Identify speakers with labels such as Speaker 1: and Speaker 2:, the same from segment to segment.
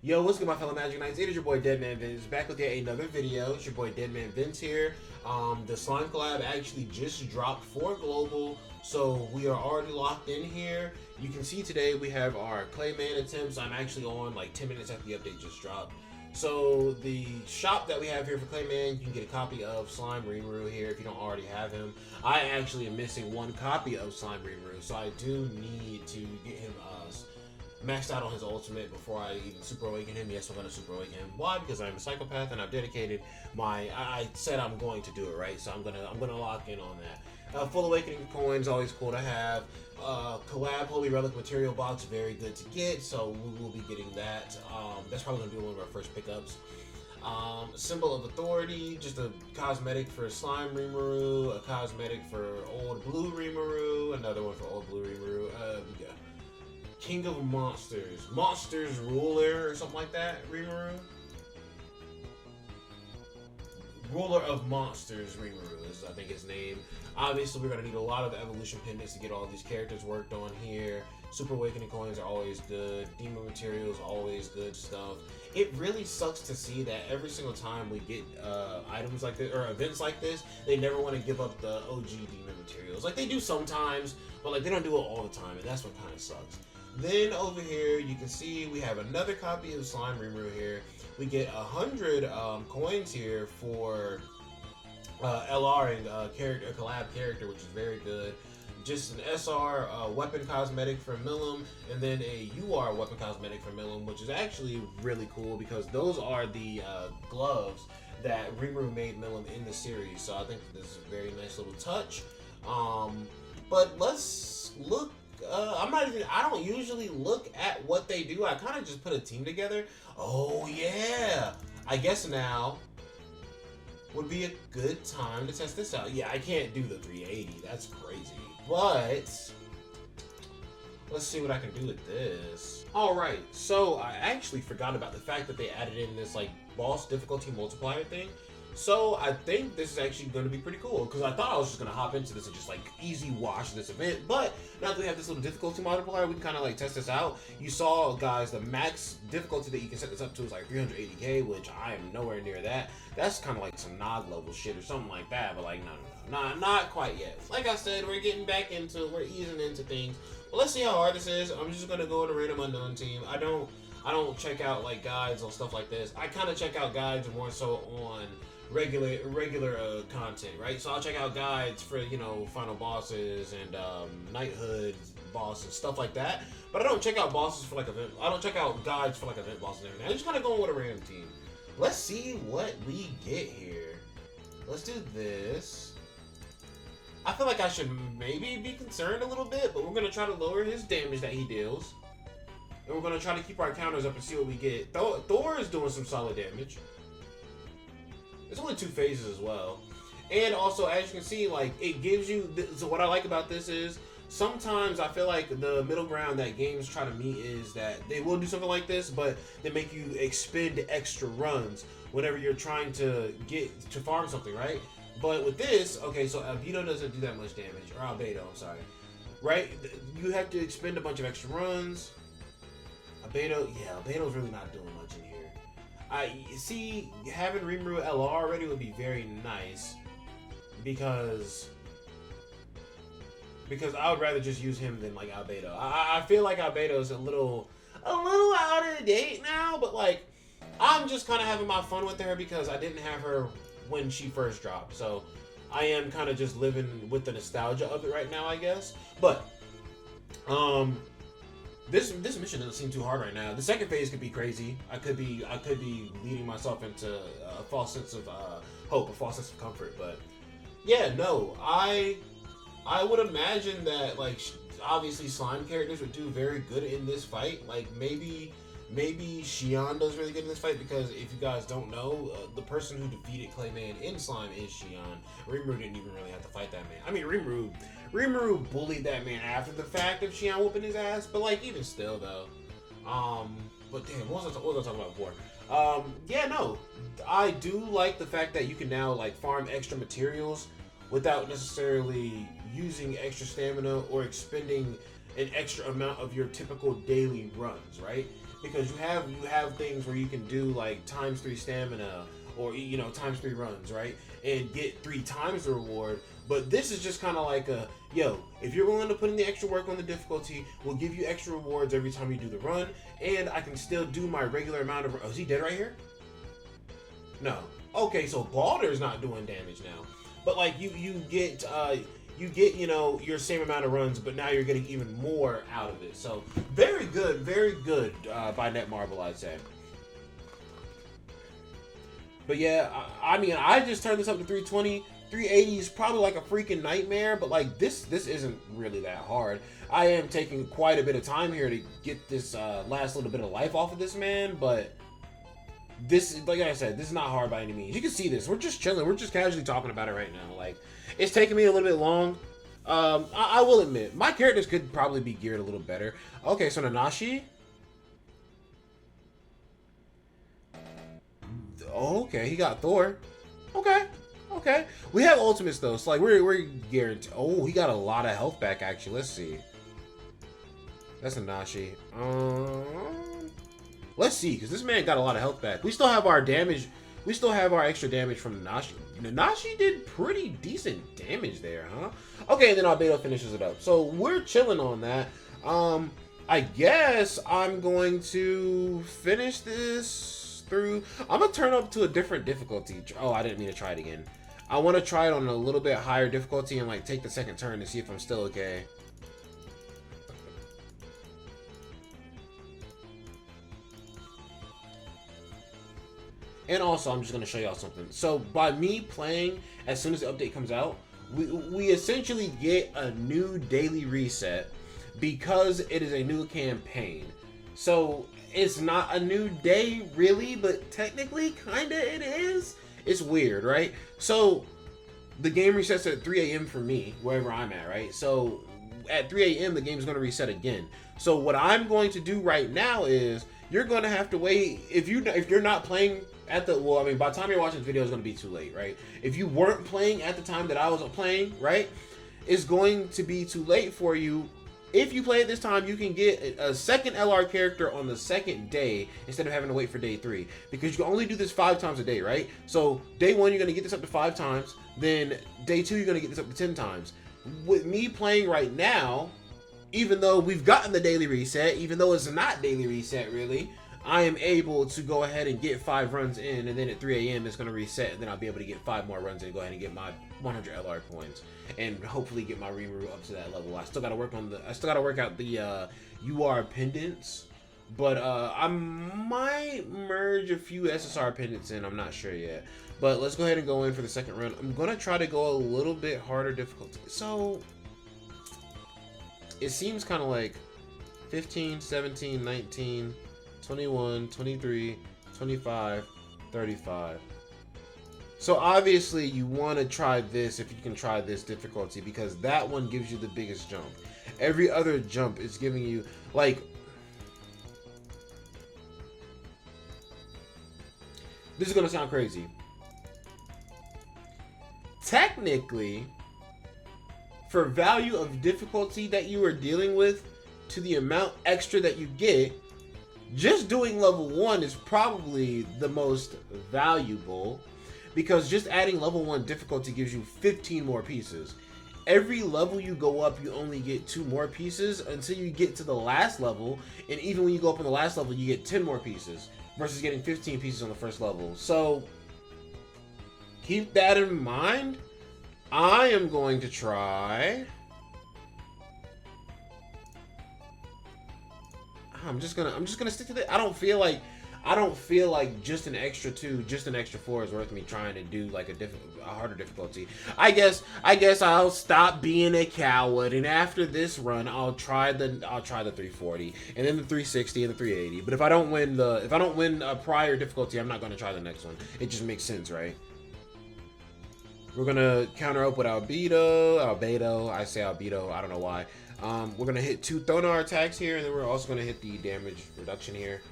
Speaker 1: Yo, what's good, my fellow Magic Knights? It is your boy DEADMANVINCE back with yet another video. It's your boy DEADMANVINCE here. The slime collab actually just dropped for global, so we are already locked in here. You can see today we have our Clayman attempts. I'm actually on like 10 minutes after the update just dropped. So the shop that we have here for Clayman, you can get a copy of Slime Rimuru here if you don't already have him. I actually am missing one copy of Slime Rimuru, so I do need to get him maxed out on his ultimate before I even super awaken him. Yes, I'm gonna super awaken him. Why? Because I'm a psychopath and I've dedicated my. I said I'm going to do it, right? So I'm gonna lock in on that. Full awakening coins, always cool to have. Collab Holy Relic material box, very good to get. So we will be getting that. That's probably gonna be one of our first pickups. Symbol of Authority, just a cosmetic for Slime Rimuru, a cosmetic for Old Blue Rimuru, another one for Old Blue Rimuru. We got King of Monsters Ruler or something like that, Rimuru. Ruler of Monsters Rimuru is, I think, his name. Obviously, we're going to need a lot of evolution pendants to get all these characters worked on here. Super Awakening coins are always good. Demon materials, always good stuff. It really sucks to see that every single time we get items like this, or events like this, they never want to give up the OG demon materials. Like, they do sometimes, but like they don't do it all the time, and that's what kind of sucks. Then over here, you can see we have another copy of Slime Rimuru here. We get 100 coins here for LRing character, a collab character, which is very good. Just an SR weapon cosmetic for Milim, and then a UR weapon cosmetic for Milim, which is actually really cool because those are the gloves that Rimuru made Milim in the series. So I think this is a very nice little touch. But let's look. I don't usually look at what they do. I kind of just put a team together. Oh yeah, I guess now would be a good time to test this out. Yeah, I can't do the 380. That's crazy. But let's see what I can do with this. All right, so I actually forgot about the fact that they added in this like boss difficulty multiplier thing. So I think this is actually going to be pretty cool because I thought I was just going to hop into this and just like easy wash this event. But now that we have this little difficulty multiplier, we can kind of like test this out. You saw, guys, the max difficulty that you can set this up to is like 380k, which I am nowhere near that. That's kind of like some Nog level shit or something like that. But like, no, not quite yet. Like I said, we're getting back into, we're easing into things. But let's see how hard this is. I'm just going to go to random unknown team. I don't check out like guides on stuff like this. I kind of check out guides more so on regular content, right? So I'll check out guides for, you know, final bosses and knighthood bosses, stuff like that. But I don't check out bosses for like event. I don't check out guides for like event bosses and everything. I just kind of go with a random team. Let's see what we get here. Let's do this. I feel like I should maybe be concerned a little bit, but we're gonna try to lower his damage that he deals, and we're gonna try to keep our counters up and see what we get. Thor is doing some solid damage. It's only 2 phases as well. And also, as you can see, like, it gives you... So what I like about this is, sometimes I feel like the middle ground that games try to meet is that they will do something like this, but they make you expend extra runs whenever you're trying to get to farm something, right? But with this, okay, so Albedo doesn't do that much damage. Or Albedo, I'm sorry. Right? You have to expend a bunch of extra runs. Albedo, yeah, Albedo's really not doing much in here. I see having Rimuru LR already would be very nice because I would rather just use him than like Albedo. I feel like Albedo is a little out of date now, but like I'm just kind of having my fun with her because I didn't have her when she first dropped, so I am kind of just living with the nostalgia of it right now, I guess. But This mission doesn't seem too hard right now. The second phase could be crazy. I could be leading myself into a false sense of hope, a false sense of comfort. But yeah, no, I would imagine that like obviously slime characters would do very good in this fight. Like maybe Xion does really good in this fight because if you guys don't know, the person who defeated Clayman in slime is Xion. Rimuru didn't even really have to fight that man. I mean, Rimuru bullied that man after the fact of Xion whooping his ass, but like even still though. But damn, what was I talking about before? Yeah, no, I do like the fact that you can now like farm extra materials without necessarily using extra stamina or expending an extra amount of your typical daily runs, right? because you have things where you can do like ×3 stamina or ×3 runs, right, and get 3 times the reward. But this is just kind of like a, yo, if you're willing to put in the extra work on the difficulty, we'll give you extra rewards every time you do the run, and I can still do my regular amount of. Oh, is he dead right here? No. Okay, so Balder's not doing damage now, but like you get your same amount of runs, but now you're getting even more out of it. So very good by Netmarble, I'd say. But yeah, I mean, I just turned this up to 320. 380 is probably like a freaking nightmare, but like this isn't really that hard. I am taking quite a bit of time here to get this last little bit of life off of this man, but this, like I said, this is not hard by any means. You can see this. We're just chilling. We're just casually talking about it right now. Like, it's taking me a little bit long. I will admit, my characters could probably be geared a little better. Okay, so Nanashi. Okay, he got Thor. Okay. We have ultimates though, so like we're guaranteed. Oh, he got a lot of health back actually. Let's see. That's Nanashi. Let's see, because this man got a lot of health back. We still have our damage. We still have our extra damage from Nanashi. Nanashi did pretty decent damage there, huh? Okay, and then Albedo finishes it up. So we're chilling on that. I guess I'm going to finish this through. I'm gonna turn up to a different difficulty. Oh, I didn't mean to try it again. I want to try it on a little bit higher difficulty and like take the second turn to see if I'm still okay. And also, I'm just going to show y'all something. So, by me playing, as soon as the update comes out, we essentially get a new daily reset because it is a new campaign. So, it's not a new day, really, but technically, kind of it is. It's weird, right? So, the game resets at 3 a.m. for me, wherever I'm at, right? So, at 3 a.m., the game's going to reset again. So, what I'm going to do right now is, you're going to have to wait. If you're not playing at the, well, I mean, by the time you're watching this video, it's going to be too late, right? If you weren't playing at the time that I was playing, right, it's going to be too late for you. If you play at this time, you can get a second LR character on the second day instead of having to wait for day 3, because you can only do this 5 times a day, right? So day 1, you're going to get this up to 5 times. Then day 2, you're going to get this up to 10 times. With me playing right now, even though we've gotten the daily reset, even though it's not daily reset really, I am able to go ahead and get 5 runs in, and then at 3 a.m. it's going to reset, and then I'll be able to get 5 more runs in and go ahead and get my 100 LR coins, and hopefully get my Rimuru up to that level. I still got to work out the UR pendants, but I might merge a few SSR pendants in. I'm not sure yet, but let's go ahead and go in for the second run. I'm going to try to go a little bit harder difficulty. So it seems kind of like 15, 17, 19, 21, 23, 25, 35. So obviously you want to try this if you can try this difficulty, because that one gives you the biggest jump. Every other jump is giving you, like, this is going to sound crazy. Technically, for value of difficulty that you are dealing with to the amount extra that you get, just doing level 1 is probably the most valuable, because just adding level 1 difficulty gives you 15 more pieces. Every level you go up, you only get 2 more pieces until you get to the last level, and even when you go up on the last level, you get 10 more pieces versus getting 15 pieces on the first level. So keep that in mind. I am going to try. I'm just gonna stick to that. I don't feel like just an extra 2, just an extra 4 is worth me trying to do like a harder difficulty. I guess I'll stop being a coward, and after this run, I'll try the 340, and then the 360 and the 380. But if I don't win a prior difficulty, I'm not gonna try the next one. It just makes sense, right? We're gonna counter up with Albedo. I say Albedo. I don't know why. We're gonna hit 2 Thonar attacks here, and then we're also gonna hit the damage reduction here.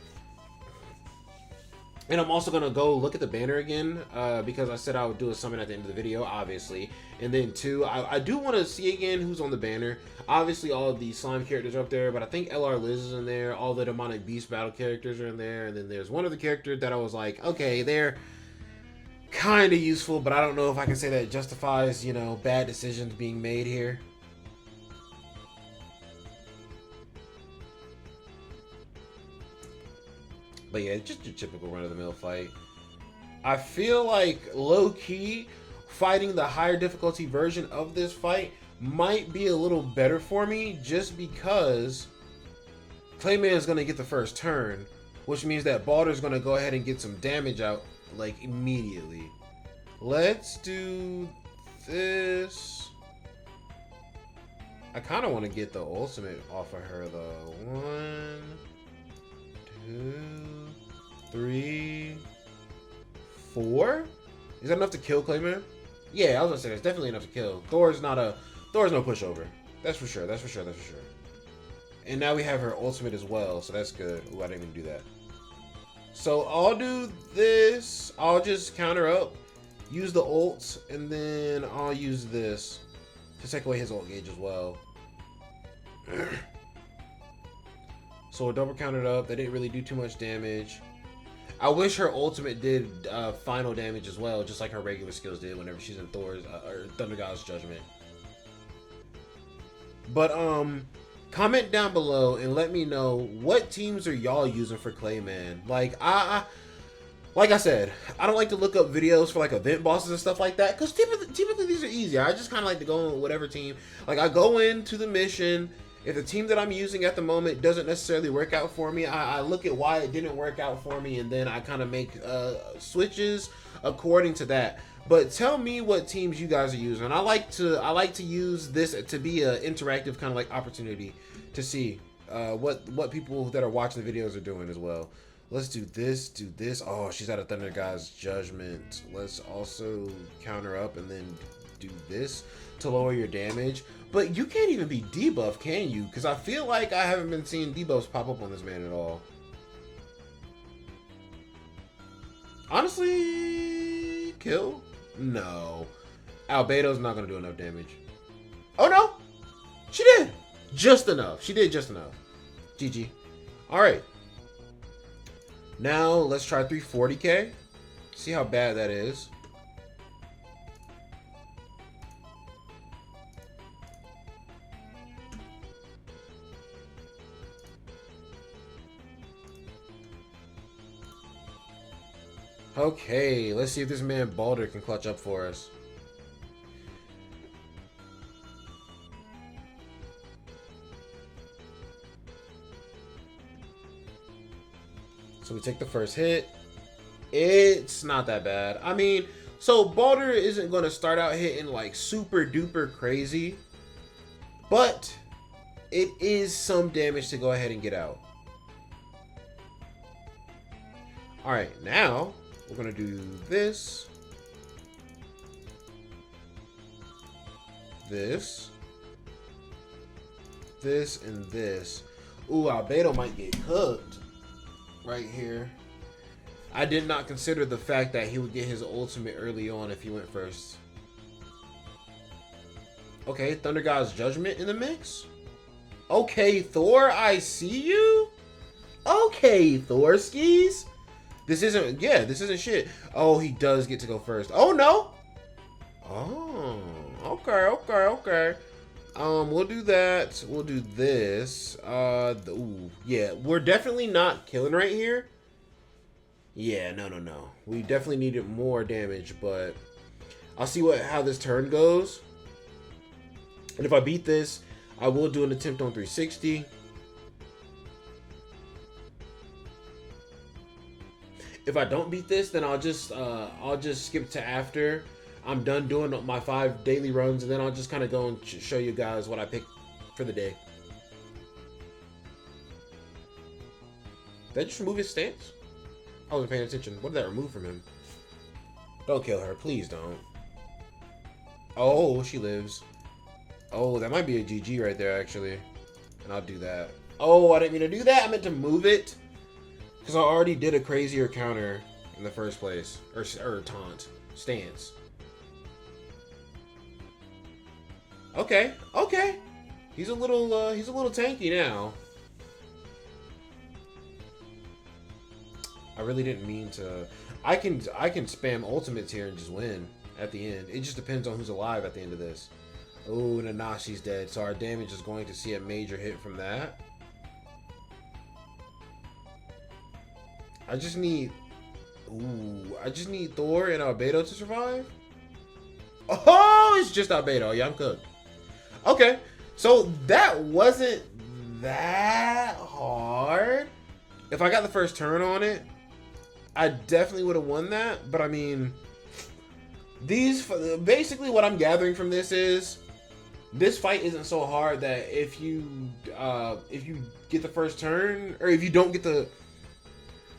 Speaker 1: And I'm also going to go look at the banner again because I said I would do a summon at the end of the video, obviously. And then, two, I do want to see again who's on the banner. Obviously, all of the slime characters are up there, but I think LR Liz is in there. All the demonic beast battle characters are in there. And then there's one of the characters that I was like, okay, they're kind of useful, but I don't know if I can say that justifies, you know, bad decisions being made here. But yeah, just your typical run-of-the-mill fight. I feel like, low-key, fighting the higher difficulty version of this fight might be a little better for me, just because Clayman is going to get the first turn, which means that Balder's going to go ahead and get some damage out, like, immediately. Let's do this. I kind of want to get the ultimate off of her, though. 1, 2... 3, 4. Is that enough to kill Clayman? Yeah, I was gonna say that's definitely enough to kill. Thor's no pushover. That's for sure. That's for sure. That's for sure. And now we have her ultimate as well, so that's good. Ooh, I didn't even do that. So I'll do this. I'll just counter up, use the ult, and then I'll use this to take away his ult gauge as well. So we're double countered up. They didn't really do too much damage. I wish her ultimate did final damage as well, just like her regular skills did whenever she's in Thor's or Thunder God's Judgment. But comment down below and let me know what teams are y'all using for Clayman. Like like I said, I don't like to look up videos for like event bosses and stuff like that, because typically these are easier. I just kind of like to go in with whatever team. Like I go into the mission. If the team that I'm using at the moment doesn't necessarily work out for me, I look at why it didn't work out for me, and then I kind of make switches according to that. But tell me what teams you guys are using. I like to use this to be an interactive kind of like opportunity to see what people that are watching the videos are doing as well. Let's do this, do this. Oh, she's out of Thunder God's Judgment. Let's also counter up and then do this to lower your damage. But you can't even be debuffed, can you? Because I feel like I haven't been seeing debuffs pop up on this man at all. Honestly, kill? No. Albedo's not going to do enough damage. Oh, no. She did. Just enough. She did just enough. GG. All right. Now, let's try 340k. See how bad that is. Okay, let's see if this man Balder can clutch up for us. So we take the first hit. It's not that bad. I mean, so Balder isn't going to start out hitting like super duper crazy, but it is some damage to go ahead and get out. All right, now we're going to do this, this, and this. Ooh, Albedo might get cooked right here. I did not consider the fact that he would get his ultimate early on if he went first. Okay, Thunder God's Judgment in the mix. Okay, Thor, I see you. Okay, Thor skis. This isn't, yeah, this isn't shit. Oh, he does get to go first. Oh, no. Oh, okay. We'll do that. We'll do this. Ooh, yeah, we're definitely not killing right here. Yeah, no. We definitely needed more damage, but I'll see how this turn goes. And if I beat this, I will do an attempt on 360. If I don't beat this, then I'll just skip to after I'm done doing my 5 daily runs, and then I'll just kind of go and show you guys what I picked for the day. Did I just remove his stance? I wasn't paying attention. What did that remove from him? Don't kill her. Please don't. Oh, she lives. Oh, that might be a GG right there, actually. And I'll do that. Oh, I didn't mean to do that. I meant to move it, because I already did a crazier counter. in the first place, or taunt stance. Okay, okay. He's a little tanky now. I really didn't mean to. I can spam ultimates here and just win at the end. It just depends on who's alive at the end of this. Oh, Nanashi's dead, so our damage is going to see a major hit from that. I just need Thor and Albedo to survive. Oh, it's just Albedo. Yeah, I'm cooked. Okay, so that wasn't that hard. If I got the first turn on it, I definitely would have won that. But I mean, basically what I'm gathering from this is this fight isn't so hard that if you get the first turn, or if you don't get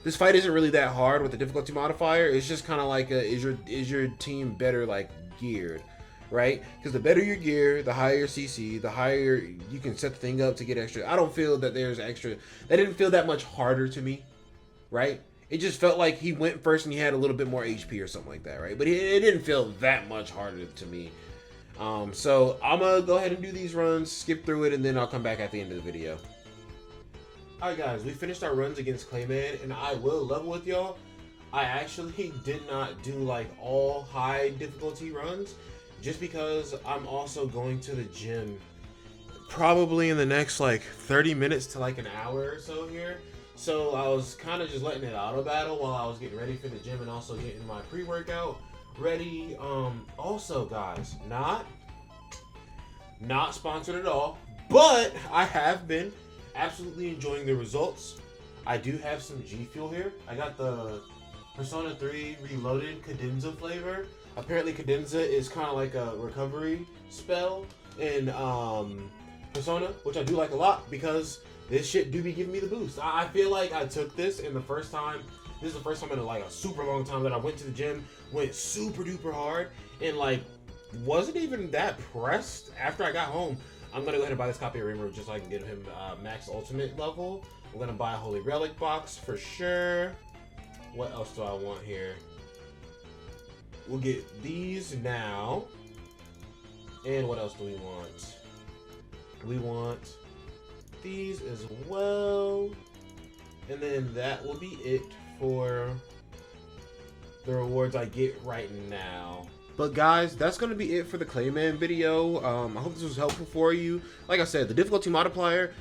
Speaker 1: this fight isn't really that hard with the difficulty modifier. It's just kind of like is your team better like geared, right? Because the better your gear, the higher your CC, the higher you can set the thing up to get extra. I don't feel that there's extra. That didn't feel that much harder to me, right? It just felt like he went first and he had a little bit more HP or something like that, right? But it didn't feel that much harder to me. So I'm gonna go ahead and do these runs, skip through it, and then I'll come back at the end of the video. Alright guys, we finished our runs against Clayman, and I will level with y'all. I actually did not do like all high difficulty runs, just because I'm also going to the gym probably in the next like 30 minutes to like an hour or so here. So I was kind of just letting it auto battle while I was getting ready for the gym and also getting my pre-workout ready. Also guys, not sponsored at all, but I have been absolutely enjoying the results. I do have some G Fuel here. I got the Persona 3 Reloaded Cadenza flavor. Apparently Cadenza is kind of like a recovery spell in Persona, which I do like a lot because this shit do be giving me the boost. I feel like I took this in the first time. This is the first time in like a super long time that I went to the gym, went super duper hard, and like wasn't even that pressed after I got home. I'm gonna go ahead and buy this copy of Rimuru just so I can get him max ultimate level. I'm gonna buy a Holy Relic box for sure. What else do I want here? We'll get these now. And what else do we want? We want these as well. And then that will be it for the rewards I get right now. But guys, that's going to be it for the Clayman video. I hope this was helpful for you. Like I said, the difficulty modifier,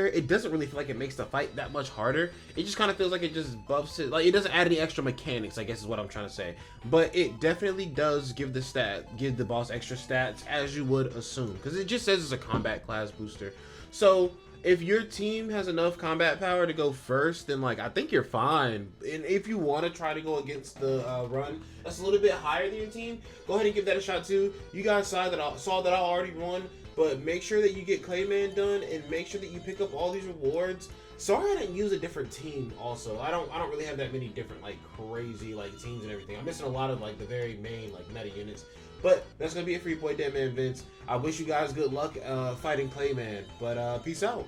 Speaker 1: it doesn't really feel like it makes the fight that much harder. It just kind of feels like it just buffs it. Like it doesn't add any extra mechanics, I guess is what I'm trying to say. But it definitely does give the boss extra stats, as you would assume. Because it just says it's a combat class booster. So if your team has enough combat power to go first, then like I think you're fine. And if you want to try to go against the run that's a little bit higher than your team, go ahead and give that a shot too. You guys saw that I already won, but make sure that you get Clayman done and make sure that you pick up all these rewards. Sorry I didn't use a different team also. I don't really have that many different like crazy like teams and everything. I'm missing a lot of like the very main like meta units. But that's going to be it for your boy DEADMANVINCE. I wish you guys good luck fighting Clayman. But peace out.